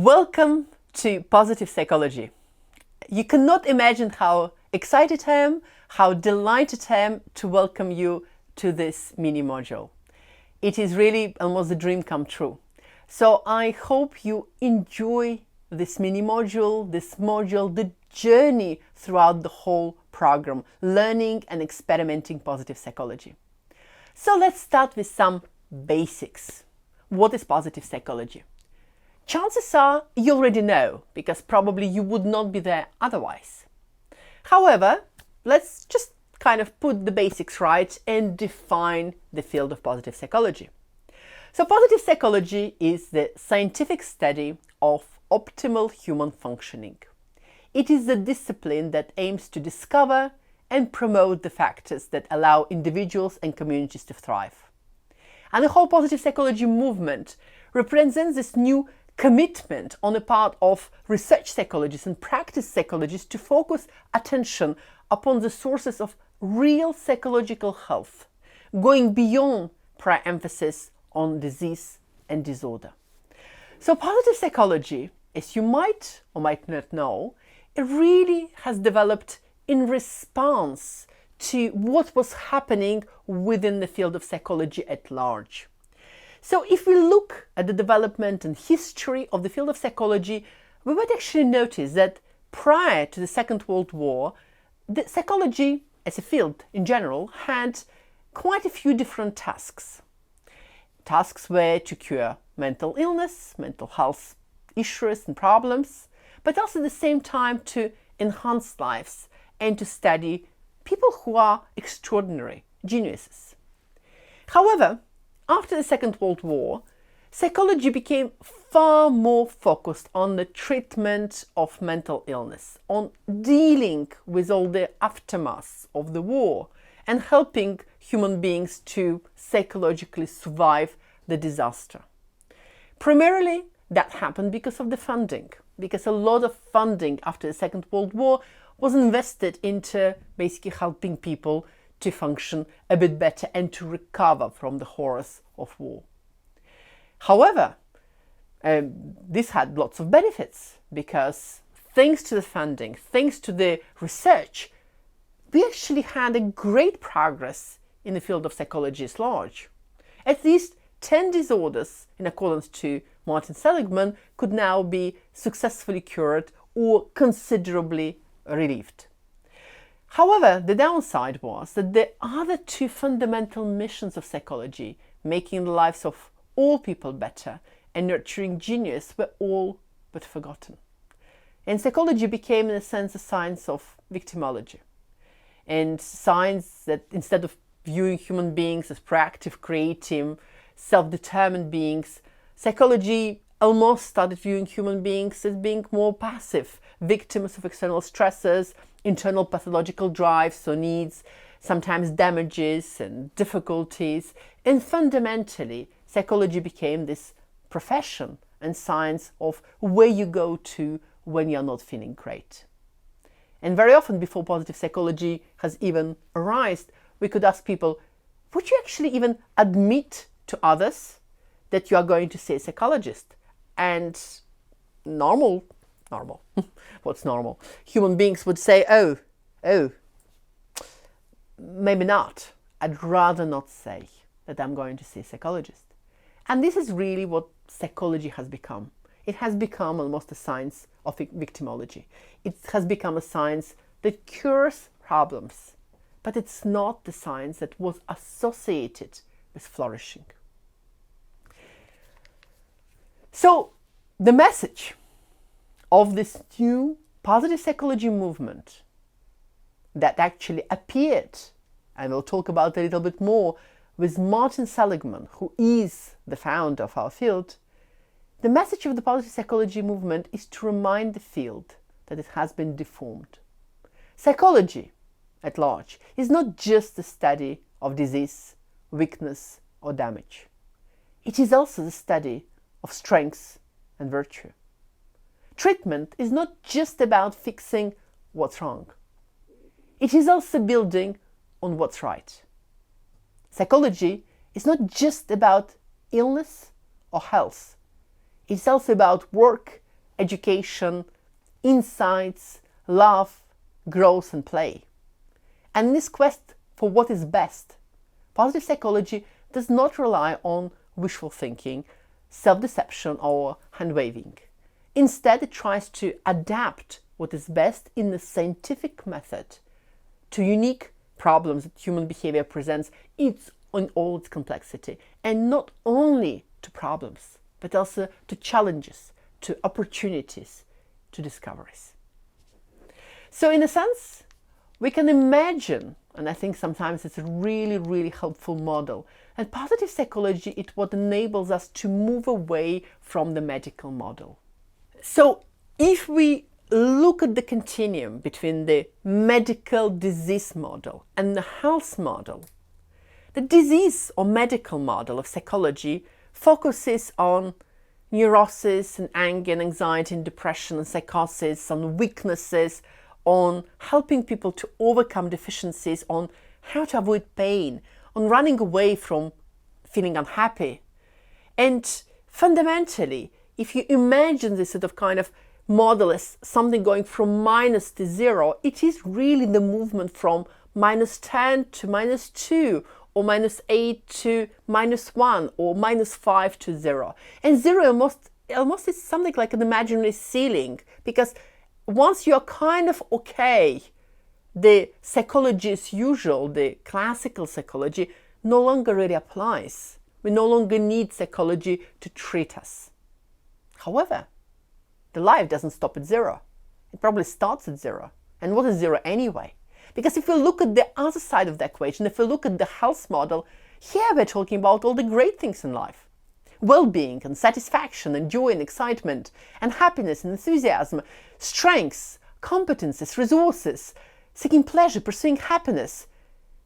Welcome to Positive Psychology. You cannot imagine how excited I am, how delighted I am to welcome you to this mini module. It is really almost a dream come true. So I hope you enjoy this mini module, the journey throughout the whole program, learning and experimenting positive psychology. So let's start with some basics. What is positive psychology? Chances are you already know, because probably you would not be there otherwise. However, let's just kind of put the basics right and define the field of positive psychology. So positive psychology is the scientific study of optimal human functioning. It is a discipline that aims to discover and promote the factors that allow individuals and communities to thrive. And the whole positive psychology movement represents this new commitment on the part of research psychologists and practice psychologists to focus attention upon the sources of real psychological health, going beyond prior emphasis on disease and disorder. So positive psychology, as you might or might not know, it really has developed in response to what was happening within the field of psychology at large. So if we look at the development and history of the field of psychology, we might actually notice that prior to the Second World War, the psychology as a field in general had quite a few different tasks. Tasks were to cure mental illness, mental health issues and problems, but also at the same time to enhance lives and to study people who are extraordinary, geniuses. However, after the Second World War, psychology became far more focused on the treatment of mental illness, on dealing with all the aftermaths of the war and helping human beings to psychologically survive the disaster. Primarily, that happened because of the funding, because a lot of funding after the Second World War was invested into basically helping people to function a bit better and to recover from the horrors of war. However, this had lots of benefits because thanks to the funding, thanks to the research, we actually had a great progress in the field of psychology at large. At least 10 disorders, in accordance to Martin Seligman, could now be successfully cured or considerably relieved. However, the downside was that the other two fundamental missions of psychology, making the lives of all people better and nurturing genius, were all but forgotten. And psychology became, in a sense, a science of victimology. And science that, instead of viewing human beings as proactive, creative, self-determined beings, psychology almost started viewing human beings as being more passive, victims of external stressors, internal pathological drives or needs, sometimes damages and difficulties. And fundamentally, psychology became this profession and science of where you go to when you're not feeling great. And very often, before positive psychology has even arisen, we could ask people, would you actually even admit to others that you are going to see a psychologist? And normal, what's normal? Human beings would say, oh, maybe not. I'd rather not say that I'm going to see a psychologist. And this is really what psychology has become. It has become almost a science of victimology. It has become a science that cures problems, but it's not the science that was associated with flourishing. So the message of this new positive psychology movement that actually appeared, and we'll talk about a little bit more, with Martin Seligman, who is the founder of our field, the message of the positive psychology movement is to remind the field that it has been deformed. Psychology, at large, is not just the study of disease, weakness, or damage. It is also the study of strengths and virtue. Treatment is not just about fixing what's wrong. It is also building on what's right. Psychology is not just about illness or health. It's also about work education, insights, love, growth and play. And in this quest for what is best, positive psychology does not rely on wishful thinking, self-deception or hand-waving. Instead, it tries to adapt what is best in a scientific method to unique problems that human behavior presents in all its complexity, and not only to problems, but also to challenges, to opportunities, to discoveries. So in a sense, we can imagine, and I think sometimes it's a really, really helpful model, and positive psychology is what enables us to move away from the medical model. So if we look at the continuum between the medical disease model and the health model, the disease or medical model of psychology focuses on neurosis and anger and anxiety and depression and psychosis, on weaknesses, on helping people to overcome deficiencies, on how to avoid pain, on running away from feeling unhappy. And fundamentally, if you imagine this sort of kind of model as something going from minus to zero, it is really the movement from -10 to -2, or -8 to -1, or -5 to 0. And 0 almost is something like an imaginary ceiling, because once you're kind of okay, the psychology as usual, the classical psychology, no longer really applies. We no longer need psychology to treat us. However, the life doesn't stop at 0. It probably starts at 0. And what is 0 anyway? Because if we look at the other side of the equation, if we look at the health model, here we're talking about all the great things in life. Well-being and satisfaction and joy and excitement and happiness and enthusiasm, strengths, competences, resources, seeking pleasure, pursuing happiness,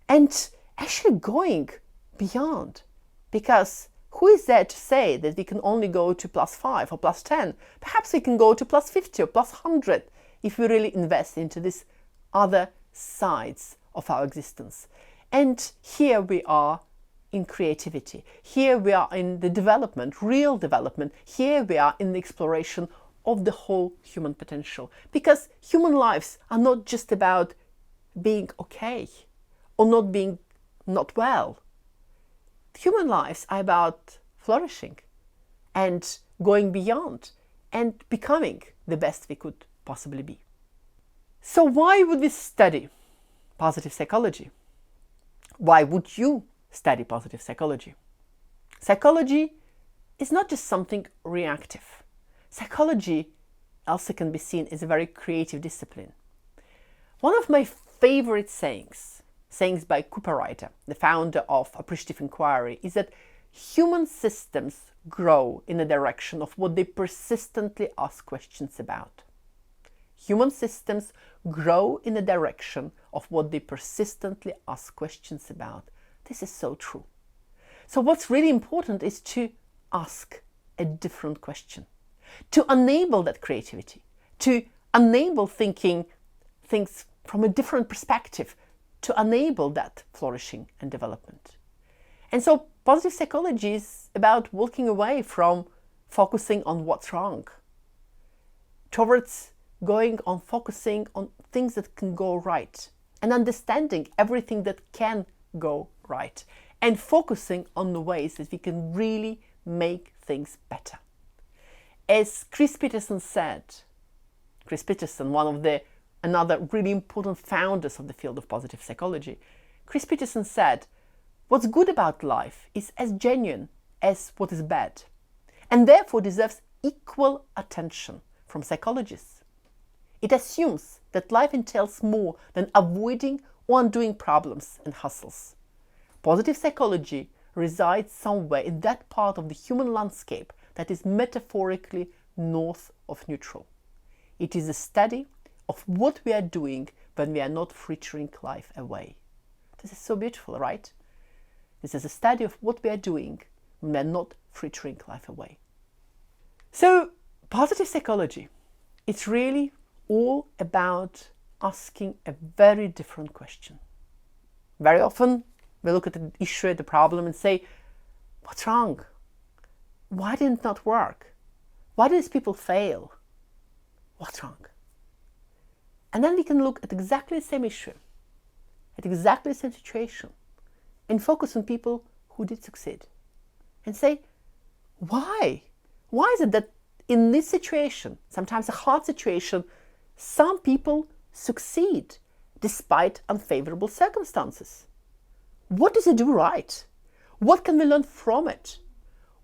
and actually going beyond. Because who is there to say that we can only go to +5 or +10? Perhaps we can go to +50 or +100 if we really invest into these other sides of our existence. And here we are in creativity. Here we are in the development, real development. Here we are in the exploration of the whole human potential. Because human lives are not just about being okay or not being not well. Human lives are about flourishing and going beyond and becoming the best we could possibly be. So why would we study positive psychology? Why would you study positive psychology? Psychology is not just something reactive. Psychology also can be seen as a very creative discipline. One of my favorite sayings by Cooper Ryder, the founder of Appreciative Inquiry, is that human systems grow in the direction of what they persistently ask questions about. Human systems grow in the direction of what they persistently ask questions about. This is so true. So what's really important is to ask a different question, to enable that creativity, to enable thinking things from a different perspective, to enable that flourishing and development. And so positive psychology is about walking away from focusing on what's wrong, towards going on focusing on things that can go right and understanding everything that can go right and focusing on the ways that we can really make things better. As Chris Peterson said, Chris Peterson, another really important founders of the field of positive psychology, Chris Peterson said, "What's good about life is as genuine as what is bad, and therefore deserves equal attention from psychologists. It assumes that life entails more than avoiding or undoing problems and hustles. Positive psychology resides somewhere in that part of the human landscape that is metaphorically north of neutral. It is a study of what we are doing when we are not frittering life away." This is so beautiful, right? This is a study of what we are doing when we are not frittering life away. So, positive psychology, it's really all about asking a very different question. Very often, we look at the issue, at the problem, and say, what's wrong? Why didn't it not work? Why do these people fail? what's wrong? And then we can look at exactly the same issue, at exactly the same situation, and focus on people who did succeed. And say, why? Why is it that in this situation, sometimes a hard situation, some people succeed despite unfavorable circumstances? What does it do right? What can we learn from it?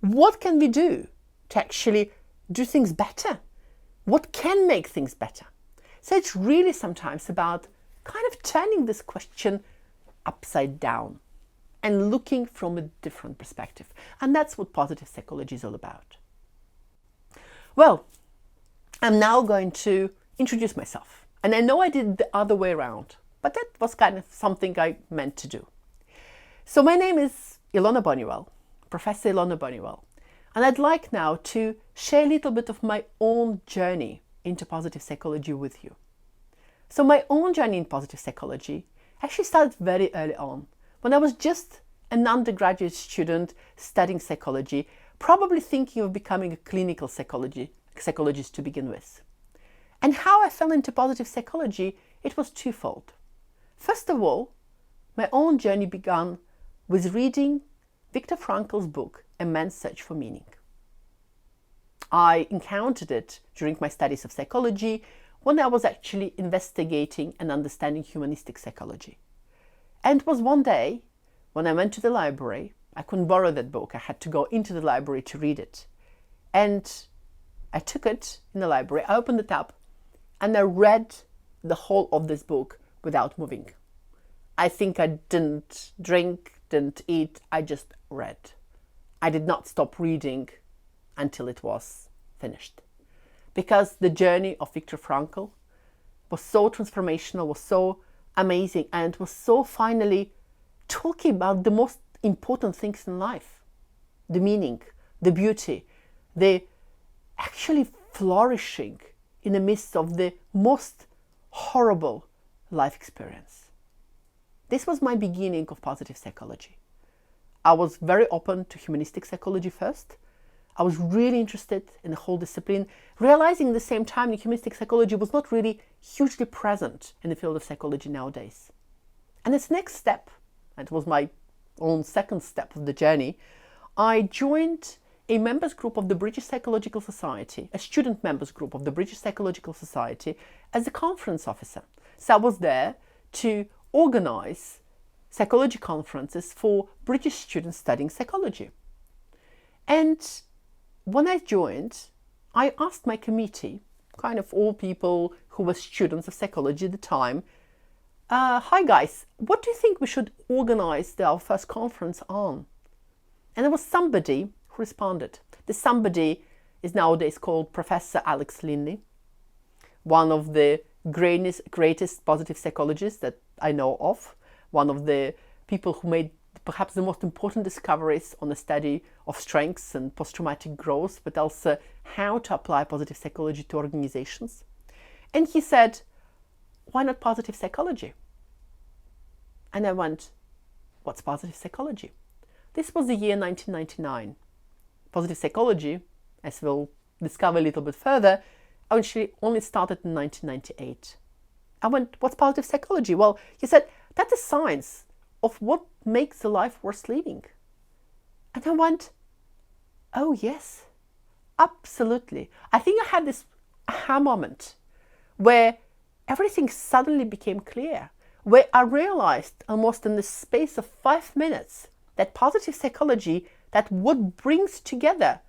What can we do to actually do things better? What can make things better? So it's really sometimes about kind of turning this question upside down and looking from a different perspective. And that's what positive psychology is all about. Well, I'm now going to introduce myself. And I know I did the other way around, but that was kind of something I meant to do. So my name is Ilona Bonniwell, Professor Ilona Bonniwell. And I'd like now to share a little bit of my own journey into positive psychology with you. So my own journey in positive psychology actually started very early on, when I was just an undergraduate student studying psychology, probably thinking of becoming a clinical psychologist to begin with. And how I fell into positive psychology, it was twofold. First of all, my own journey began with reading Viktor Frankl's book, A Man's Search for Meaning. I encountered it during my studies of psychology when I was actually investigating and understanding humanistic psychology. And it was one day when I went to the library. I couldn't borrow that book. I had to go into the library to read it. And I took it in the library, I opened it up, and I read the whole of this book without moving. I think I didn't drink, didn't eat, I just read. I did not stop reading until it was finished. Because the journey of Viktor Frankl was so transformational, was so amazing, and was so finally talking about the most important things in life. The meaning, the beauty, the actually flourishing in the midst of the most horrible life experience. This was my beginning of positive psychology. I was very open to humanistic psychology first. I was really interested in the whole discipline, realizing at the same time that humanistic psychology was not really hugely present in the field of psychology nowadays. And its next step, and it was my own second step of the journey, I joined a members group of the British Psychological Society, a student members group of the British Psychological Society, as a conference officer. So I was there to organize psychology conferences for British students studying psychology. And when I joined, I asked my committee, kind of all people who were students of psychology at the time, hi guys, what do you think we should organize our first conference on? And there was somebody who responded. This somebody is nowadays called Professor Alex Linley, one of the greatest positive psychologists that I know of, one of the people who made perhaps the most important discoveries on the study of strengths and post-traumatic growth, but also how to apply positive psychology to organizations. And he said, why not positive psychology? And I went, what's positive psychology? This was the year 1999. Positive psychology, as we'll discover a little bit further, actually only started in 1998. I went, what's positive psychology? Well, he said, that's the science of what makes a life worth living. And I went, oh yes, absolutely. I think I had this aha moment where everything suddenly became clear, where I realized almost in the space of 5 minutes that positive psychology, that what brings together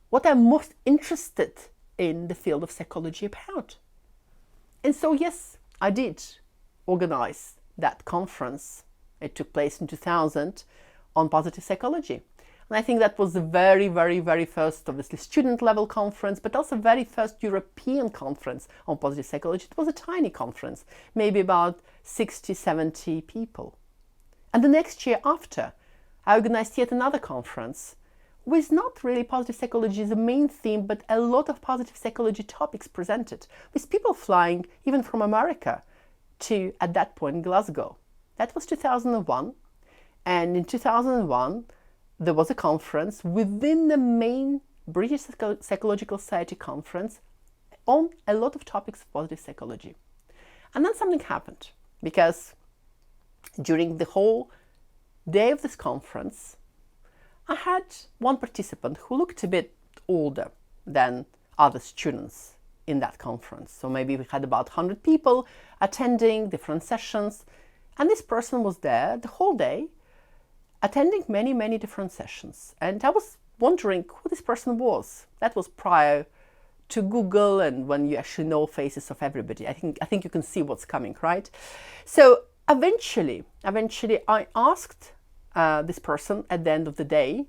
what I'm most interested in the field of psychology about. And so yes, I did organize that conference. It took place in 2000 on positive psychology. And I think that was the very, very, very first, obviously, student level conference, but also very first European conference on positive psychology. It was a tiny conference, maybe about 60, 70 people. And the next year after, I organized yet another conference with not really positive psychology as the main theme, but a lot of positive psychology topics presented, with people flying even from America to, at that point, Glasgow. That was 2001. And in 2001, there was a conference within the main British Psychological Society conference, on a lot of topics of positive psychology. And then something happened, because during the whole day of this conference, I had one participant who looked a bit older than other students in that conference. So maybe we had about 100 people attending different sessions, and this person was there the whole day, attending many, many different sessions. And I was wondering who this person was. That was prior to Google and when you actually know faces of everybody. I think you can see what's coming, right? So eventually I asked this person at the end of the day,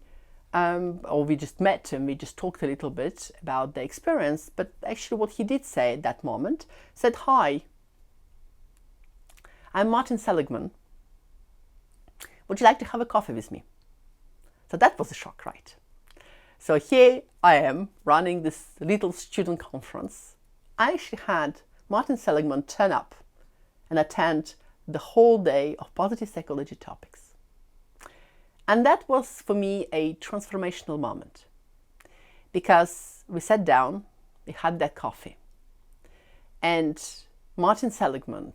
or we just met and we just talked a little bit about the experience, but actually what he did say at that moment said, "Hi, I'm Martin Seligman. Would you like to have a coffee with me?" So that was a shock, right? So here I am running this little student conference. I actually had Martin Seligman turn up and attend the whole day of positive psychology topics. And that was for me a transformational moment, because we sat down, we had that coffee, and Martin Seligman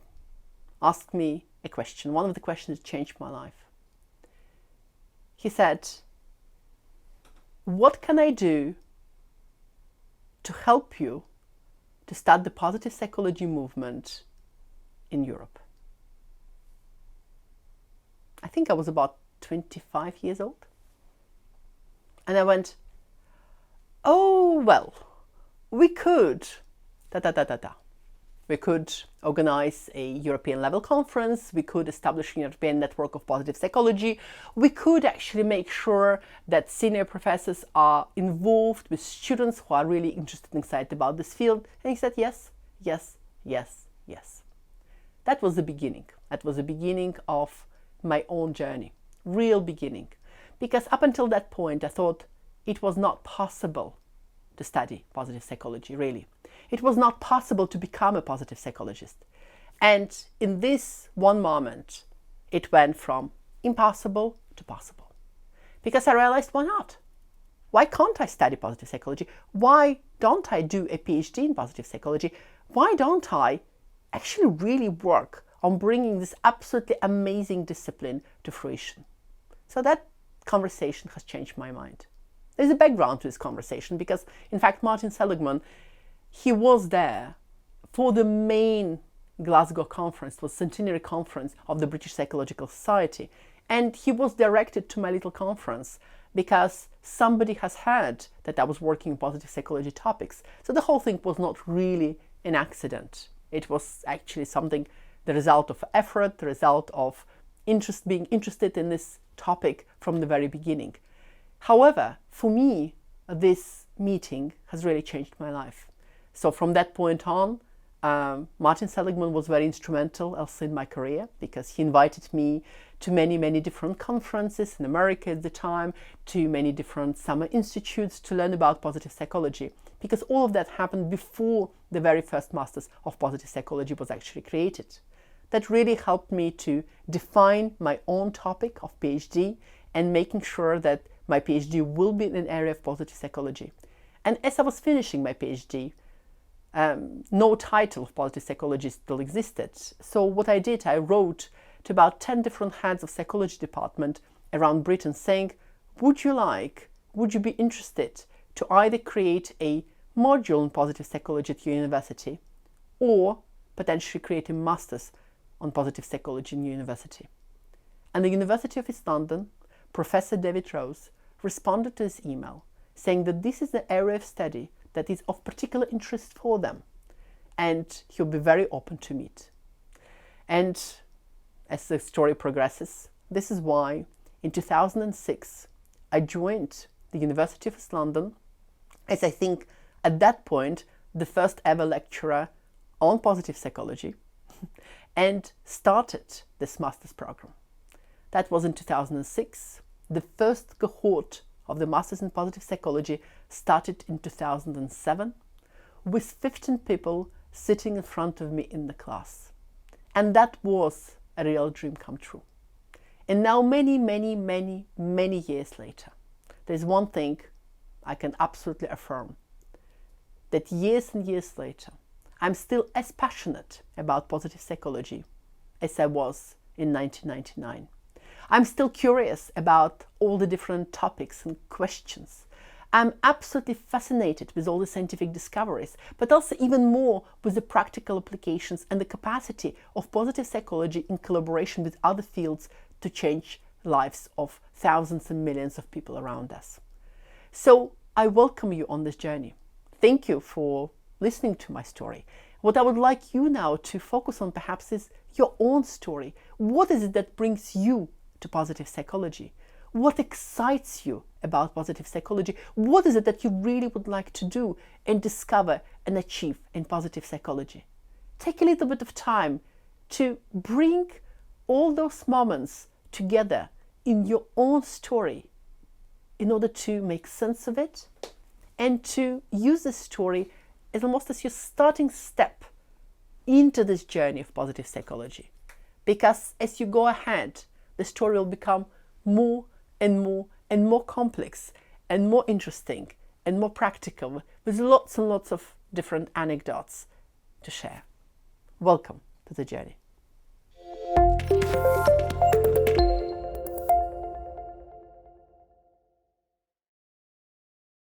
asked me a question, one of the questions that changed my life. He said, "What can I do to help you to start the positive psychology movement in Europe?" I think I was about 25 years old. And I went, "Oh, well, we could, We could organize a European level conference. We could establish a European network of positive psychology. We could actually make sure that senior professors are involved with students who are really interested and excited about this field." And he said, yes, yes, yes, yes. That was the beginning. That was the beginning of my own journey, real beginning. Because up until that point, I thought it was not possible to study positive psychology, really. It was not possible to become a positive psychologist. And in this one moment, it went from impossible to possible. Because I realized, why not? Why can't I study positive psychology? Why don't I do a PhD in positive psychology? Why don't I actually really work on bringing this absolutely amazing discipline to fruition? So that conversation has changed my mind. There's a background to this conversation because, in fact, Martin Seligman, he was there for the main Glasgow conference, it was centenary conference of the British Psychological Society. And he was directed to my little conference because somebody has heard that I was working in positive psychology topics. So the whole thing was not really an accident. It was actually something, the result of effort, the result of being interested in this topic from the very beginning. However, for me, this meeting has really changed my life. So from that point on, Martin Seligman was very instrumental also in my career because he invited me to many, many different conferences in America at the time, to many different summer institutes to learn about positive psychology, because all of that happened before the very first Masters of Positive Psychology was actually created. That really helped me to define my own topic of PhD and making sure that my PhD will be in an area of positive psychology. And as I was finishing my PhD, no title of positive psychology still existed. So what I did, I wrote to about 10 different heads of psychology department around Britain saying, would you be interested to either create a module in positive psychology at your university or potentially create a master's on positive psychology in your university? And the University of East London, Professor David Rose, responded to this email saying that this is the area of study that is of particular interest for them, and he'll be very open to meet. And as the story progresses, this is why in 2006 I joined the University of East London as, I think at that point, the first ever lecturer on positive psychology and started this master's program. That was in 2006. The first cohort of the Masters in Positive Psychology started in 2007 with 15 people sitting in front of me in the class. And that was a real dream come true. And now many, many, many, many years later, there's one thing I can absolutely affirm. that years and years later, I'm still as passionate about positive psychology as I was in 1999. I'm still curious about all the different topics and questions. I'm absolutely fascinated with all the scientific discoveries, but also even more with the practical applications and the capacity of positive psychology in collaboration with other fields to change lives of thousands and millions of people around us. So I welcome you on this journey. Thank you for listening to my story. What I would like you now to focus on perhaps is your own story. What is it that brings you to positive psychology? What excites you about positive psychology? What is it that you really would like to do and discover and achieve in positive psychology? Take a little bit of time to bring all those moments together in your own story in order to make sense of it and to use this story as almost as your starting step into this journey of positive psychology. Because as you go ahead, the story will become more and more and more complex and more interesting and more practical, with lots and lots of different anecdotes to share. Welcome to the journey.